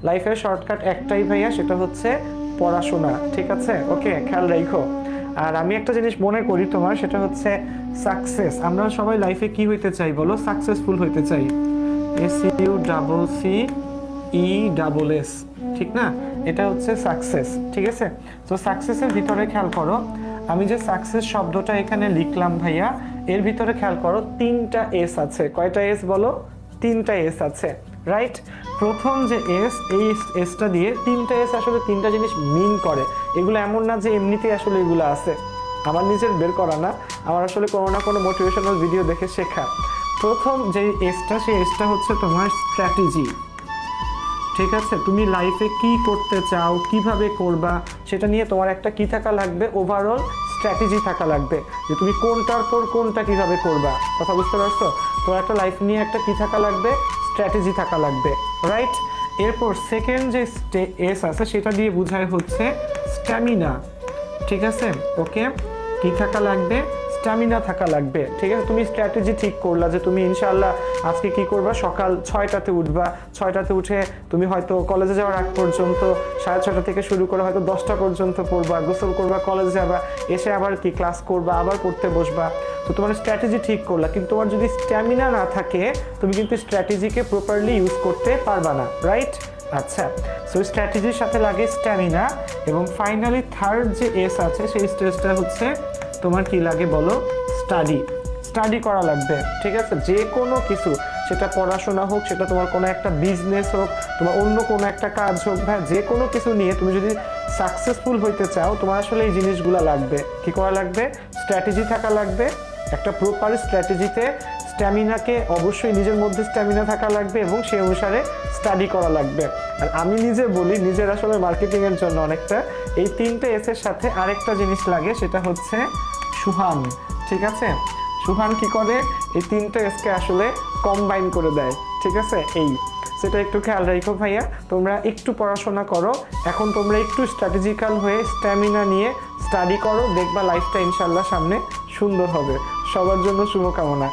লাইফের শর্টকাট একটাই ভাইয়া, সেটা হচ্ছে পড়াশোনা, ঠিক আছে? ওকে, খেয়াল রাখো। আর আমি একটা জিনিস মনে করি তোমার, সেটা হচ্ছে সাকসেস। আমরা সবাই লাইফে কি হইতে চাই বলো? সাকসেসফুল হইতে চাই। SUCCESS, ঠিক না? এটা হচ্ছে সাকসেস, ঠিক আছে? তো সাকসেসের ভিতরে খেয়াল করো, আমি যে সাকসেস শব্দটা এখানে লিখলাম ভাইয়া, এর ভিতরে খেয়াল করো 3টা এস আছে। কয়টা এস বলো? 3টা এস আছে, রাইট? প্রথম যে এস, এই এসটা দিয়ে 3টা এস আসলে 3টা জিনিস মিন করে। এগুলো এমন না যে এমনিতেই আসলে এগুলো আছে, আমার নিজের বের করা না, আমার আসলে কোনো না কোনো মোটিভেশনাল ভিডিও দেখে শেখা। প্রথম যে এসটা, সেই এসটা হচ্ছে তোমার স্ট্র্যাটেজি, ঠিক আছে? তুমি লাইফে কি করতে চাও, কিভাবে করবা, সেটা নিয়ে তোমার একটা কি থাকা লাগবে? ওভারঅল স্ট্র্যাটেজি থাকা লাগবে, যে তুমি কোনটার পর কোনটা কিভাবে করবা। কথা বুঝতে পারছো? তোমার একটা লাইফ নিয়ে একটা কি থাকা লাগবে? স্ট্র্যাটেজি থাকা লাগবে, রাইট? এরপর সেকেন্ড যে এস আছে, সেটা দিয়ে বোঝায় হচ্ছে স্ট্যামিনা, ঠিক আছে? ওকে, কি থাকা লাগবে? স্ট্যামিনা থাকা লাগবে, ঠিক আছে? তুমি স্ট্র্যাটেজি ঠিক করলা যে তুমি ইনশাআল্লাহ আজকে কি করবা, সকাল 6টাতে উঠবা, 6টাতে উঠে তুমি হয়তো কলেজে যাওয়ার আগ পর্যন্ত 6:30 থেকে শুরু করে হয়তো 10টা পর্যন্ত পড়বা, গোসল করবা, কলেজে যাবা, এসে আবার কি ক্লাস করবা, আবার পড়তে বসবা। তো তোমার স্ট্র্যাটেজি ঠিক করলা, কিন্তু তোমার যদি স্ট্যামিনা না থাকে, তুমি কিন্তু স্ট্র্যাটেজিকে প্রপারলি ইউজ করতে পারবা না, রাইট? আচ্ছা, সো স্ট্র্যাটেজির সাথে লাগে স্ট্যামিনা। এবং ফাইনালি থার্ড যে এস আছে, সেই স্টেজটা হচ্ছে তোমার কি লাগে বলো? স্টাডি। স্টাডি করা লাগবে, ঠিক আছে? যে কোনো কিছু, সেটা পড়াশোনা হোক, সেটা তোমার কোনো একটা বিজনেস হোক, তোমার অন্য কোনো একটা কাজ হোক, ভাই যে কোনো কিছু নিয়ে তুমি যদি সাকসেসফুল হইতে চাও, তোমার আসলে এই জিনিসগুলো লাগবে। কি করা লাগবে? স্ট্র্যাটেজি থাকা লাগবে। একটা প্রপার স্ট্র্যাটেজিতে স্ট্যামিনাকে অবশ্যই নিজের মধ্যে স্ট্যামিনা থাকা লাগবে, এবং সেই অনুসারে স্টাডি করা লাগবে। আর আমি নিজে বলি, নিজের আসলে মার্কেটিংয়ের জন্য অনেকটা এই 3টে এসের সাথে আরেকটা জিনিস লাগে, সেটা হচ্ছে সুহান, ঠিক আছে? সুহান কি করে? এই 3টে এসকে আসলে কম্বাইন করে দেয়, ঠিক আছে? সেটা একটু খেয়াল রাখো ভাইয়া। তোমরা একটু পড়াশোনা করো, এখন তোমরা একটু স্ট্র্যাটেজিক্যাল হয়ে স্ট্যামিনা নিয়ে স্টাডি করো, দেখবা লাইফটা ইনশাল্লাহ সামনে সুন্দর হবে। সবার জন্য শুভকামনা।